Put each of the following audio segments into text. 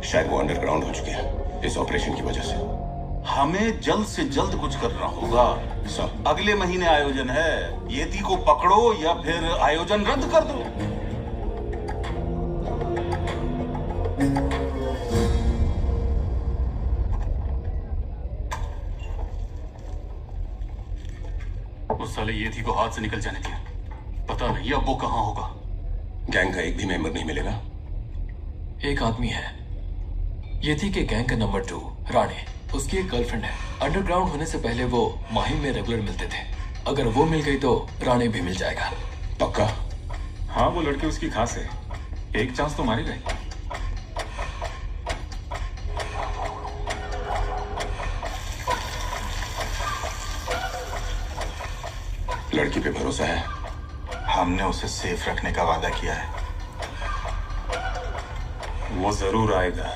शायद वो अंडरग्राउंड हो चुके हैं इस ऑपरेशन की वजह से। हमें जल्द से जल्द कुछ करना होगा। सर, अगले महीने आयोजन है। येती को पकड़ो या फिर आयोजन रद्द कर दो। उस साले येती को हाथ से निकल जाने दिया। पता नहीं अब वो कहां होगा। गैंग का एक भी मेंबर नहीं मिलेगा? एक आदमी है, येती के गैंग का नंबर 2, राणे। उसकी एक गर्लफ्रेंड है। अंडरग्राउंड होने से पहले वो माहिम में रेगुलर मिलते थे। अगर वो मिल गई तो राणे भी मिल जाएगा। पक्का? हाँ, वो लड़की उसकी खास है। एक चांस तो मारी गई। लड़की पे भरोसा है? हमने उसे सेफ रखने का वादा किया है। वो जरूर आएगा।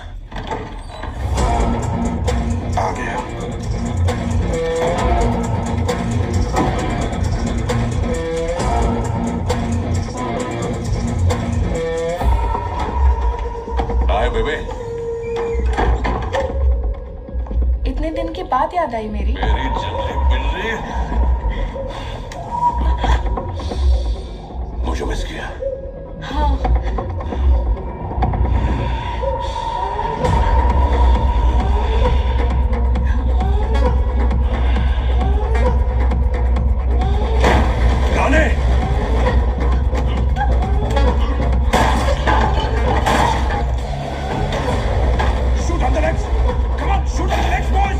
आ गया। आए बेबे। इतने दिन के बाद याद आई मेरी। मेरी जल्दी बिल्ली। मुझे मिस किया? हाँ। Rane! Shoot on the legs! Come on, shoot on the legs, boys!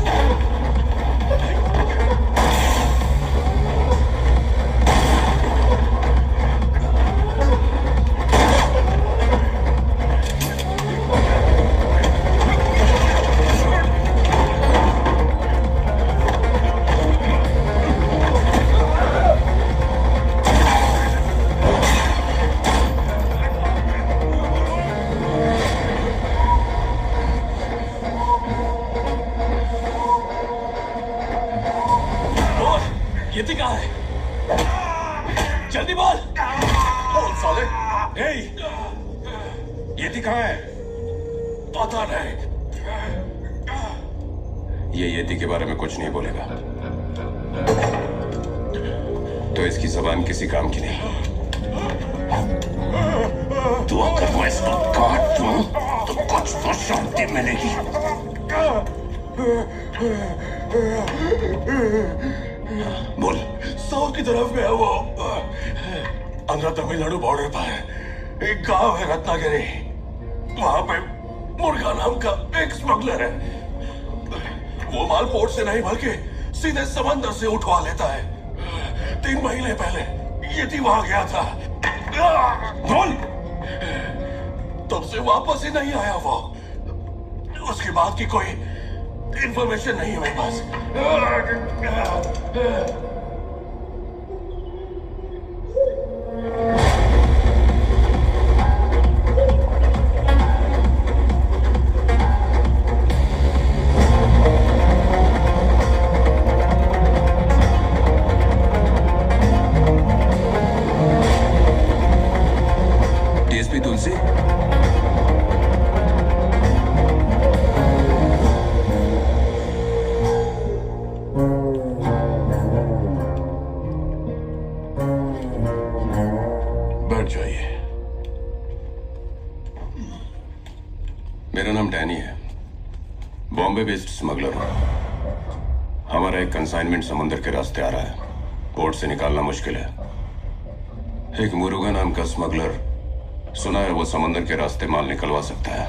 येती कहाँ है? जल्दी बोल। बोल साले! हे! येती कहाँ है? पता नहीं। ये येती के बारे में कुछ नहीं बोलेगा तो इसकी जबान किसी काम की नहीं। तो अगर मैं इसको काट दूं तो कुछ तो शांति मिलेगी। बोल। साउथ की तरफ में है वो। आंध्र तमिलनाडु बॉर्डर पर एक गांव है रत्नागिरी। वहां पे मुर्गा नाम का एक स्मगलर है। वो माल पोर्ट से नहीं बल्कि सीधे समंदर से उठवा लेता है। 3 महीने पहले येती वहां गया था। बोल। तब से वापस ही नहीं आया वो। उसके बाद की कोई इंफॉर्मेशन नहीं है मेरे पास। डीएसपी तुलसी? बैठ जाइए। मेरा नाम डैनी है। बॉम्बे बेस्ड स्मगलर हूं। हमारा एक कंसाइनमेंट समुद्र के रास्ते आ रहा है। पोर्ट से निकालना मुश्किल है। एक मुरुगा नाम का स्मगलर, सुना है वो समुद्र के रास्ते माल निकलवा सकता है।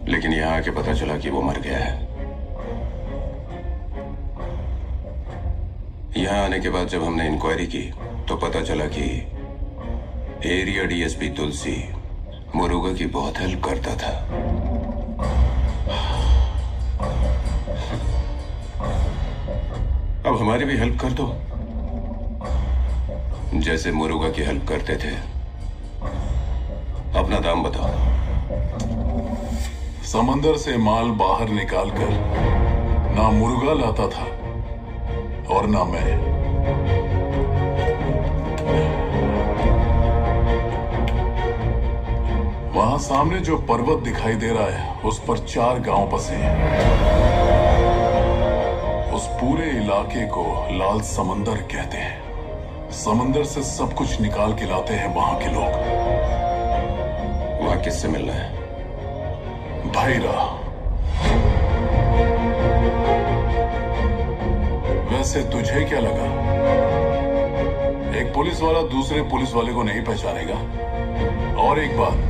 लेकिन यहां आके पता चला कि वो मर गया है। यहां आने के बाद जब हमने इंक्वायरी की तो पता चला कि एरिया डीएसपी तुलसी मुरुगा की बहुत हेल्प करता था। अब हमारी भी हेल्प कर दो, जैसे मुरुगा की हेल्प करते थे। अपना दाम बताओ। समंदर से माल बाहर निकालकर ना मुर्गा लाता था और ना मैं। वहां सामने जो पर्वत दिखाई दे रहा है उस पर 4 गांव बसे हैं। उस पूरे इलाके को लाल समंदर कहते हैं। समंदर से सब कुछ निकाल के लाते हैं वहां के लोग। वहां किससे मिलना है? भाईरा। वैसे तुझे क्या लगा, एक पुलिस वाला दूसरे पुलिस वाले को नहीं पहचानेगा? और एक बात,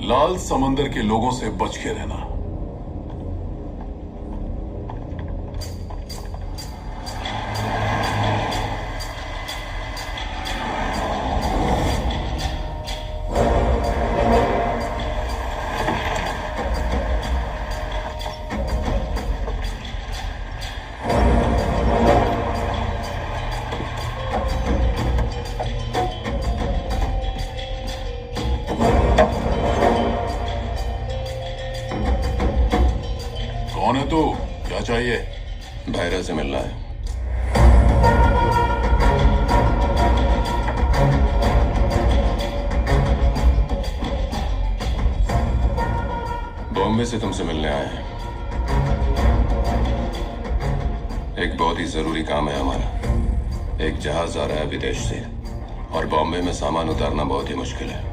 लाल समंदर के लोगों से बच के रहना। कौन है तू? क्या चाहिए? भायरा से मिलना है। बॉम्बे से तुमसे मिलने आए हैं। एक बहुत ही जरूरी काम है हमारा। एक जहाज आ रहा है विदेश से और बॉम्बे में सामान उतारना बहुत ही मुश्किल है।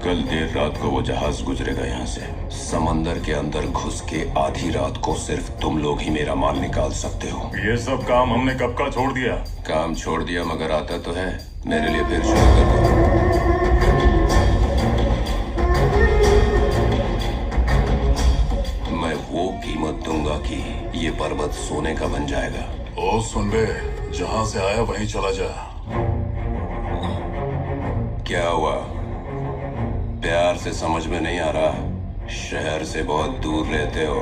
कल देर रात को वो जहाज गुजरेगा यहाँ से। समंदर के अंदर घुस के आधी रात को सिर्फ तुम लोग ही मेरा माल निकाल सकते हो। ये सब काम हमने कब का छोड़ दिया? काम छोड़ दिया मगर आता तो है। मेरे लिए फिर शुरू कर दो। मैं वो कीमत दूंगा कि ये पर्वत सोने का बन जाएगा। ओ सुन बे, जहां से आया वहीं चला जा। क्या हुआ? प्यार से समझ में नहीं आ रहा? शहर से बहुत दूर रहते हो।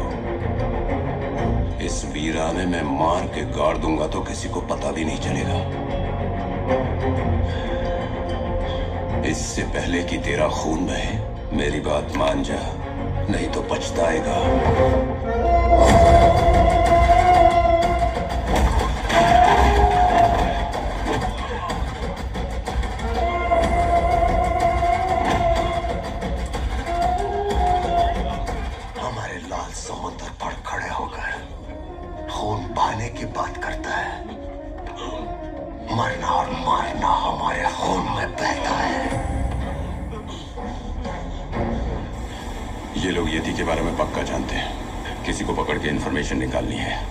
इस वीराने में मार के गाड़ दूंगा तो किसी को पता भी नहीं चलेगा। इससे पहले कि तेरा खून बहे, मेरी बात मान जा, नहीं तो पछताएगा। समुद्र पर खड़े होकर खून बहाने की बात करता है। मरना और मारना हमारे खून में बहता है। ये लोग यति के बारे में पक्का जानते हैं। किसी को पकड़ के इंफॉर्मेशन निकालनी है।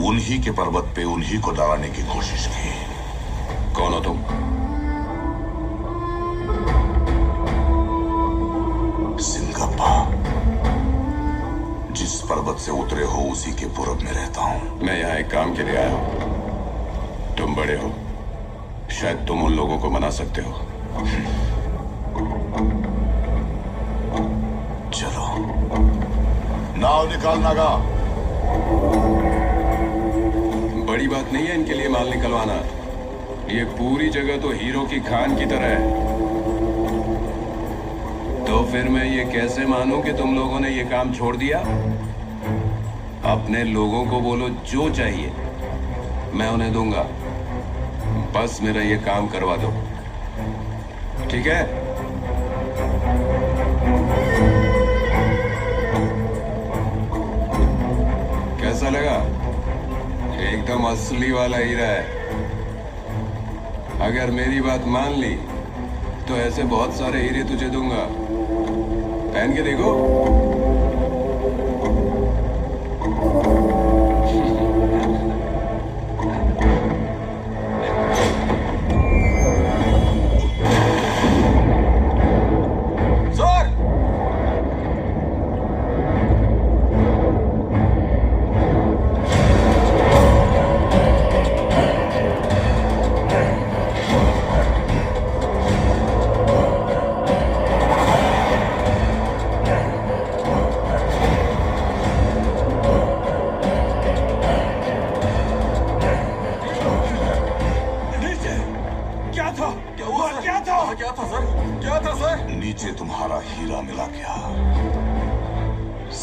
उन्हीं के पर्वत पे उन्हीं को दबाने की कोशिश की। कौन हो तुम? सिंगप्पा। जिस पर्वत से उतरे हो उसी के पूरब में रहता हूं। मैं यहाँ एक काम के लिए आया हूँ। तुम बड़े हो, शायद तुम उन लोगों को मना सकते हो। चलो, नाव निकाल नागा। बड़ी बात नहीं है इनके लिए माल निकलवाना। ये पूरी जगह तो हीरो की खान की तरह है। तो फिर मैं ये कैसे मानूं कि तुम लोगों ने ये काम छोड़ दिया? अपने लोगों को बोलो जो चाहिए मैं उन्हें दूंगा। बस मेरा ये काम करवा दो, ठीक है? कैसा लगा? एकदम असली वाला हीरा है। अगर मेरी बात मान ली तो ऐसे बहुत सारे हीरे तुझे दूंगा। पहन के देखो।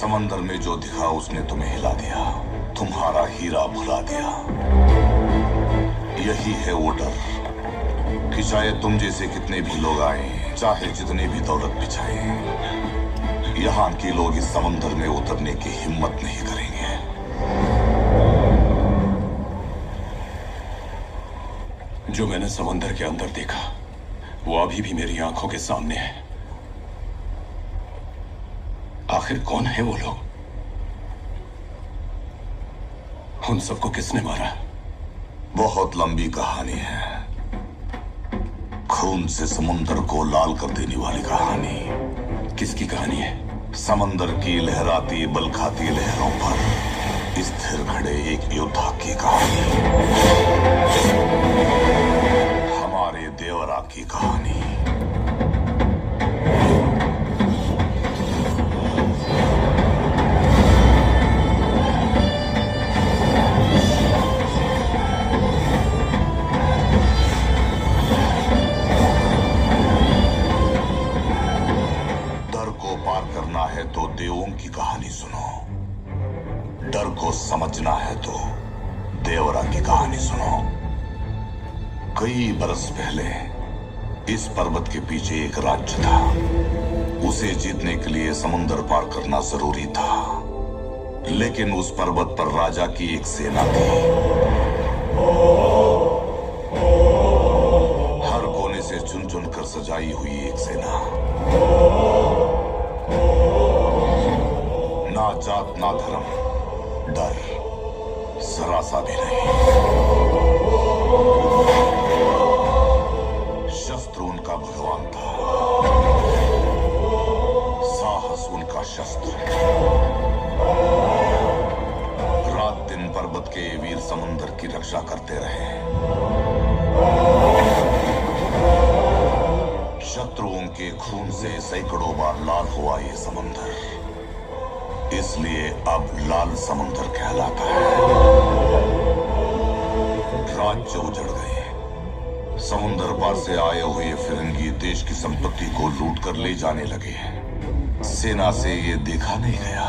समंदर में जो दिखा उसने तुम्हें हिला दिया, तुम्हारा हीरा भुला दिया। यही है वो डर कि चाहे तुम जैसे कितने भी लोग आए, चाहे जितनी भी दौलत बिछाए, यहाँ के लोग इस समंदर में उतरने की हिम्मत नहीं करेंगे। जो मैंने समंदर के अंदर देखा वो अभी भी मेरी आंखों के सामने है। आखिर कौन है वो लोग? उन सबको किसने मारा? बहुत लंबी कहानी है, खून से समुद्र को लाल कर देने वाली कहानी। किसकी कहानी है? समंदर की लहराती बल खाती लहरों पर स्थिर खड़े एक योद्धा की कहानी, हमारे देवरा की कहानी। डर को पार करना है तो देवों की कहानी सुनो, डर को समझना है तो देवरा की कहानी सुनो। कई बरस पहले इस पर्वत के पीछे एक राज्य था। उसे जीतने के लिए समुद्र पार करना जरूरी था, लेकिन उस पर्वत पर राजा की एक सेना थी। हर कोने से चुन चुन कर सजाई हुई एक सेना, ना जात ना धर्म, डर जरा सा भी नहीं। शस्त्र उनका भगवान था, साहस उनका शस्त्र। रात दिन पर्वत के वीर समुद्र की रक्षा करते रहे। शत्रुओं के खून से सैकड़ों बार लाल हुआ ये समुद्र, इसलिए अब लाल समुद्र कहलाता है। राज्य उजड़ गए, समुद्र पार से आए हुए फिरंगी देश की संपत्ति को लूट कर ले जाने लगे। सेना से ये देखा नहीं गया,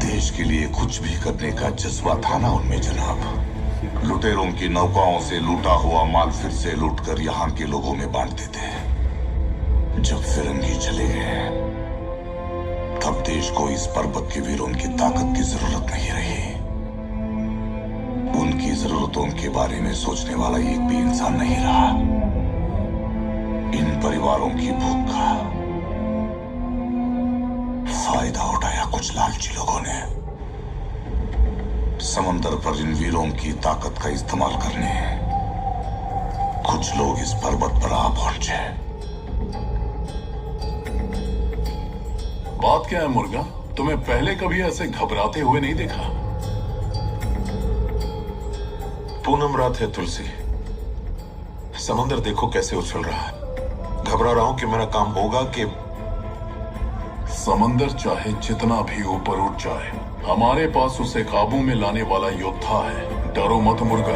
देश के लिए कुछ भी करने का जज्बा था ना उनमें जनाब। लुटेरों की नौकाओं से लूटा हुआ माल फिर से लूटकर यहाँ के लोगों में बांटते थे। जब फिरंगी चले गए तब देश को इस पर्वत के वीरों की ताकत की जरूरत नहीं रही। उनकी जरूरतों के बारे में सोचने वाला एक भी इंसान नहीं रहा। इन परिवारों की भूख का फायदा उठाया कुछ लालची लोगों ने। समंदर पर इन वीरों की ताकत का इस्तेमाल करने कुछ लोग इस पर्वत पर आ पहुंचे। बात क्या है मुर्गा? तुम्हें पहले कभी ऐसे घबराते हुए नहीं देखा। पूनम रात है तुलसी, समंदर देखो कैसे उछल रहा है। घबरा रहा हूं कि मेरा काम होगा कि समंदर चाहे जितना भी ऊपर उठ जाए, हमारे पास उसे काबू में लाने वाला योद्धा है। डरो मत मुर्गा।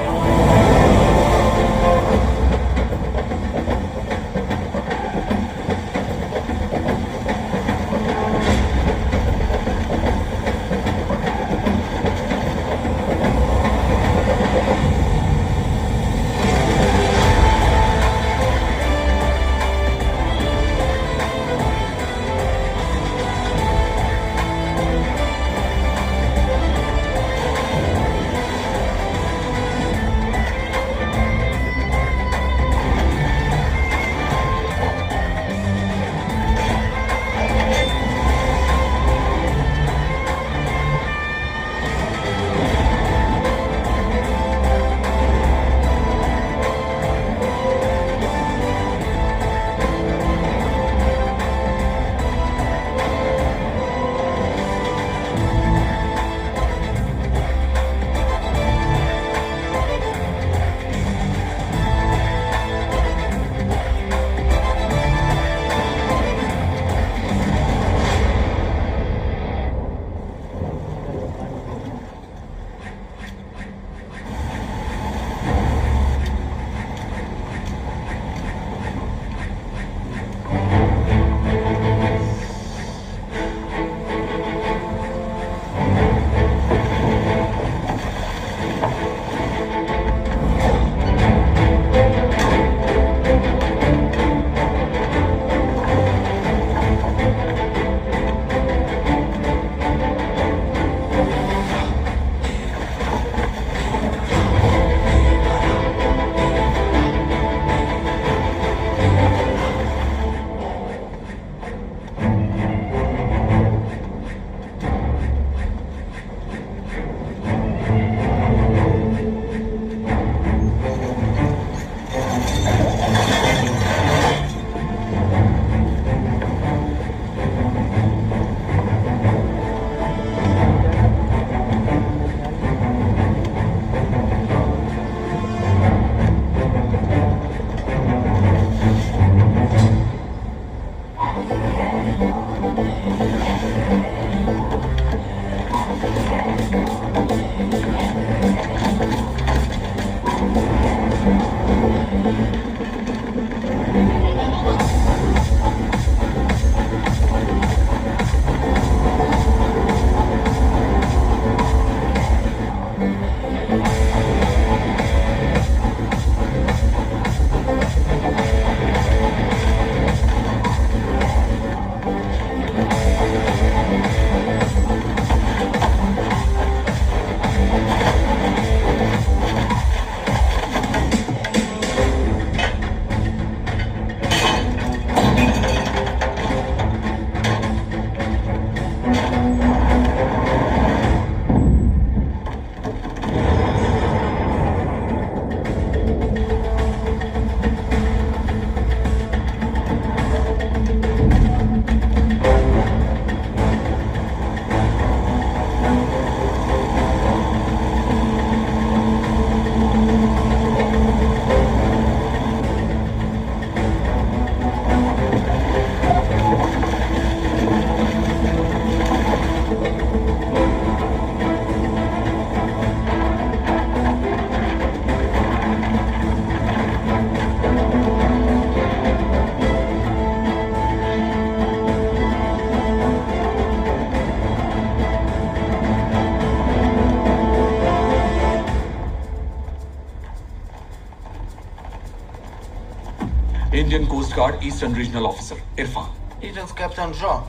Indian Coast Guard Eastern Regional Officer, Irfan. Agents Captain Jean.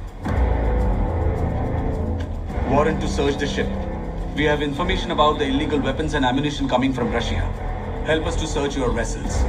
Warrant to search the ship. We have information about the illegal weapons and ammunition coming from Russia. Help us to search your vessels.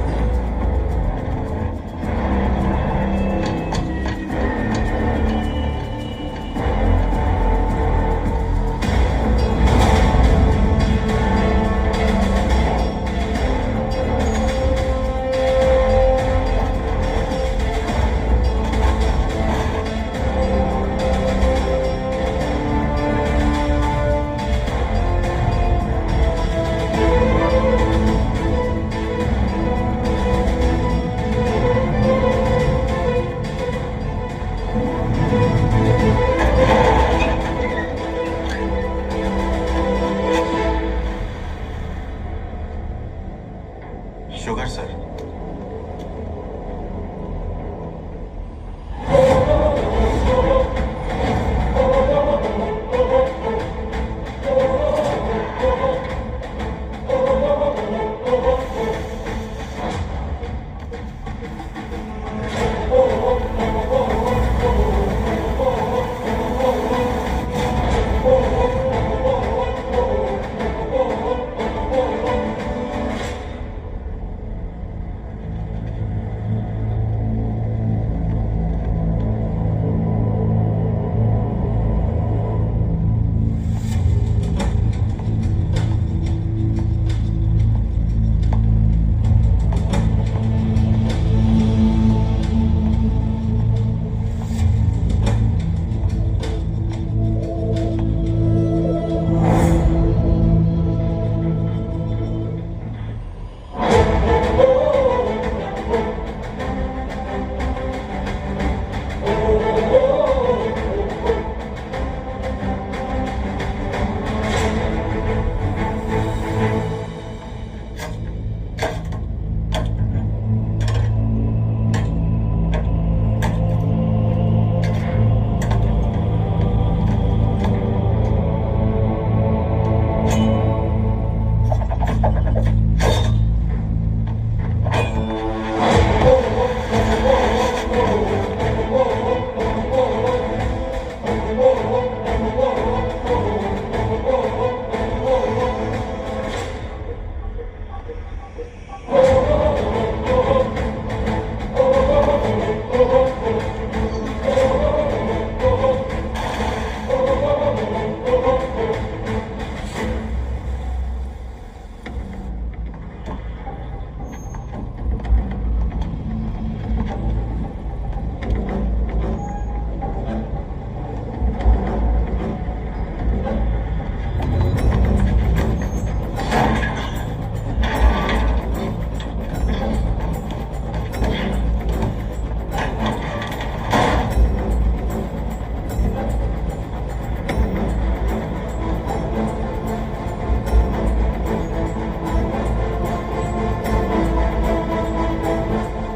Sugar sir.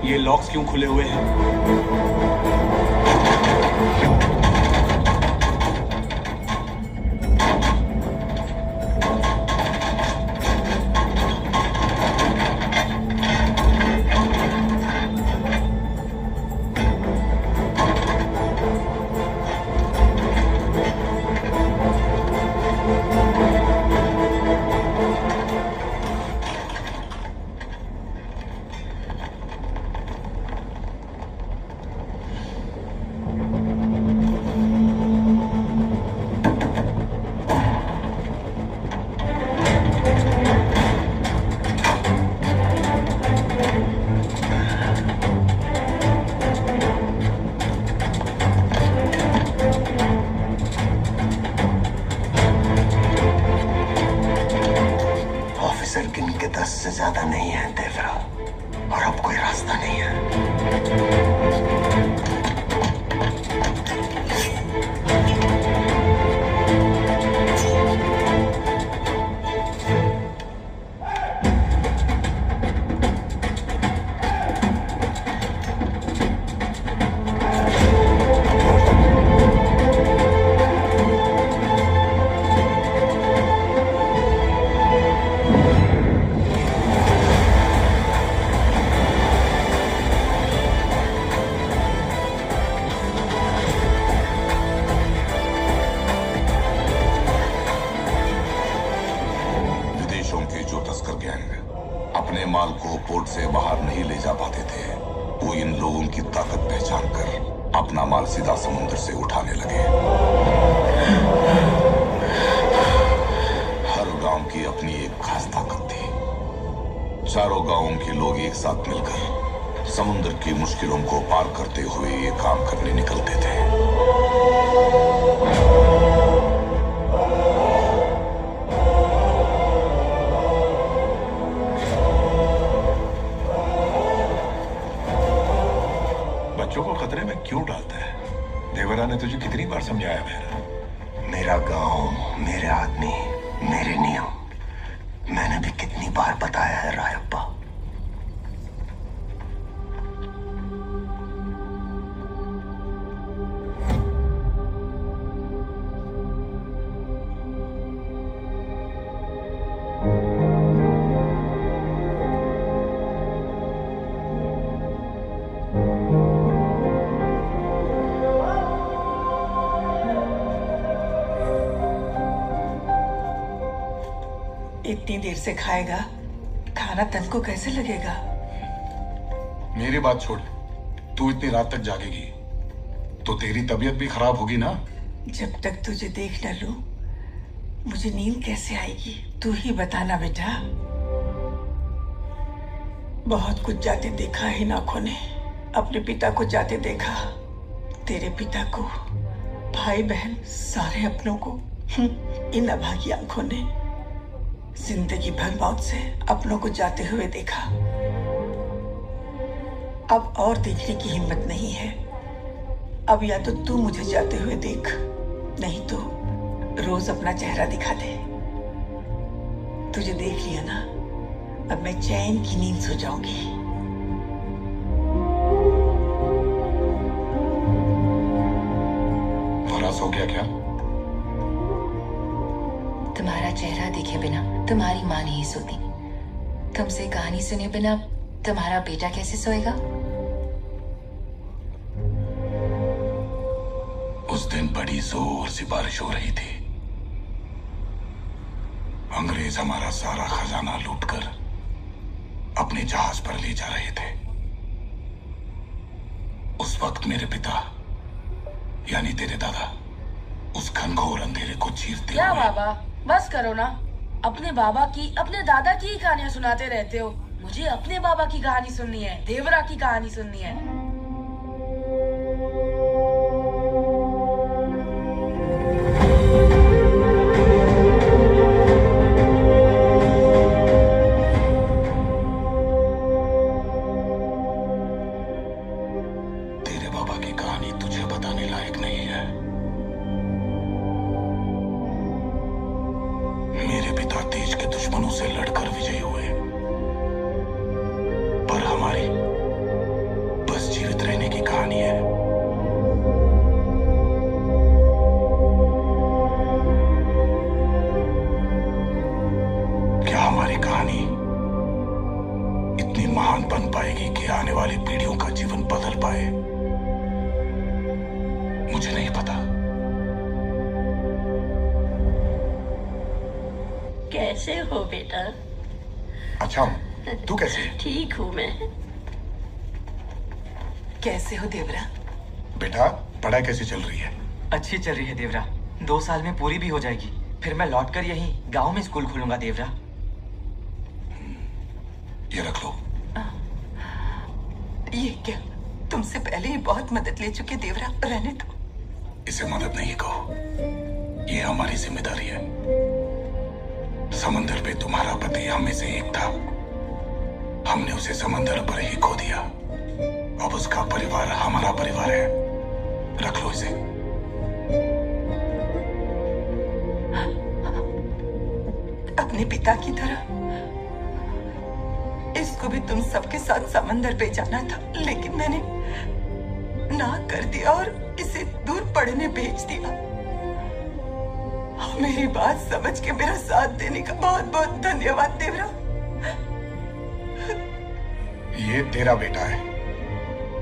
ये locks क्यों खुले हुए हैं? गिनके 10 से ज्यादा नहीं है देवरा, और अब कोई रास्ता नहीं है। पोर्ट से बाहर नहीं ले जा पाते थे, वो इन लोगों की ताकत पहचान कर अपना माल सीधा समुद्र से उठाने लगे। हर गांव की अपनी एक खास ताकत थी। चारों गांवों के लोग एक साथ मिलकर समुद्र की मुश्किलों को पार करते हुए ये काम करने निकलते थे। बच्चों को खतरे में क्यों डालता है? देवरा ने तुझे कितनी बार समझाया मेरा? मेरा गांव, मेरे आदमी, मेरे नियम, मैंने भी कितनी बार बताया है रायप्पा। इतनी देर से खाएगा, खाना तन को कैसे लगेगा? मेरी बात छोड़, तू इतनी रात तक जागेगी तो तेरी तबीयत भी खराब होगी ना। जब तक तुझे देख न लूं, मुझे नींद कैसे आएगी? तू ही बताना बेटा। बहुत कुछ जाते देखा है इन आंखों ने। अपने पिता को जाते देखा, तेरे पिता को, भाई बहन, सारे अपनों को इन अभागी आंखों ने जिंदगी भर मौत से अपनों को जाते हुए देखा। अब और देखने की हिम्मत नहीं है। अब या तो तू मुझे जाते हुए देख, नहीं तो रोज अपना चेहरा दिखा दे। तुझे देख लिया ना, अब मैं चैन की नींद सो जाऊंगी। नाराज हो गया क्या? तुम्हारा चेहरा देखे बिना तुम्हारी माँ नहीं सोती। तुमसे कहानी सुने बिना तुम्हारा बेटा कैसे सोएगा? उस दिन बड़ी जोर से बारिश हो रही थी। अंग्रेज हमारा सारा खजाना लूटकर अपने जहाज पर ले जा रहे थे। उस वक्त मेरे पिता यानी तेरे दादा उस घनघोर अंधेरे को चीरते क्या हुए। बाबा, बस करो ना। अपने बाबा की, अपने दादा की ही कहानियां सुनाते रहते हो। मुझे अपने बाबा की कहानी सुननी है, देवरा की कहानी सुननी है। तेरे बाबा की कहानी तुझे बताने लायक नहीं है। मेरे पिता देश के दुश्मनों से लड़कर विजयी हुए, पर हमारी बस जीवित रहने की कहानी है। क्या हमारी कहानी इतनी महान बन पाएगी कि आने वाली पीढ़ियों का जीवन बदल पाए? मुझे नहीं पता। कैसे हो बेटा? अच्छा हूँ, तू कैसे है? ठीक हूँ मैं। कैसे हो देवरा? बेटा, पढ़ाई कैसी चल रही है? अच्छी चल रही है देवरा। 2 साल में पूरी भी हो जाएगी। फिर मैं लौटकर यहीं गांव में स्कूल खोलूंगा देवरा। ये रख लो। ये क्या? तुमसे पहले ही बहुत मदद ले चुके देवरा, रहने दो। इसे मदद नहीं कहो, ये हमारी जिम्मेदारी है। समंदर पे तुम्हारा पति हमें से एक था, हमने उसे समंदर पर ही खो दिया। अब उसका परिवार हमारा परिवार है। रख लो इसे। अपने पिता की तरह इसको भी तुम सबके साथ समंदर पे जाना था, लेकिन मैंने ना कर दिया और इसे दूर पढ़ने भेज दिया। मेरी बात समझ के मेरा साथ देने का बहुत बहुत धन्यवाद देवरा। ये तेरा बेटा है,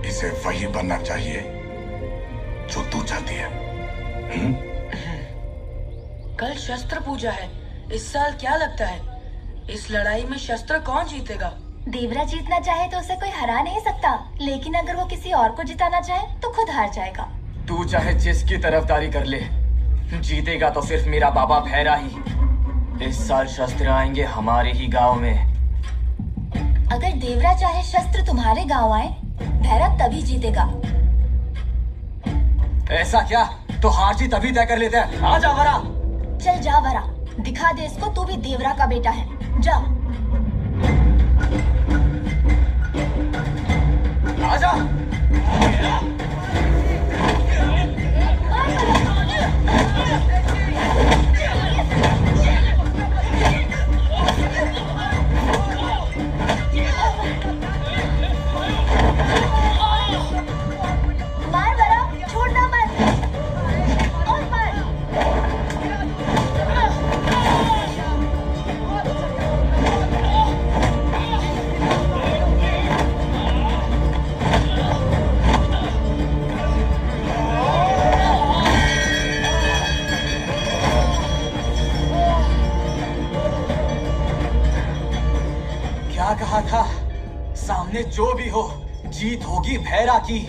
इसे वही बनना चाहिए जो तू चाहती है। कल शस्त्र पूजा है। इस साल क्या लगता है, इस लड़ाई में शस्त्र कौन जीतेगा? देवरा जीतना चाहे तो उसे कोई हरा नहीं सकता, लेकिन अगर वो किसी और को जिताना चाहे तो खुद हार जाएगा। तू चाहे जिसकी तरफदारी कर ले, जीतेगा तो सिर्फ मेरा बाबा भैरा ही। इस साल शस्त्र आएंगे हमारे ही गांव में। अगर देवरा चाहे शस्त्र तुम्हारे गांव आए, भैरा तभी जीतेगा। ऐसा क्या? तो हार जीत अभी तय कर लेते हैं। आ जा वरा। चल जा वरा, दिखा दे इसको तू भी देवरा का बेटा है। जा आजा। मार वरा, छोड़ना मत। और मार। क्या कहा था? सामने जो भी हो, जीत होगी भैरा की।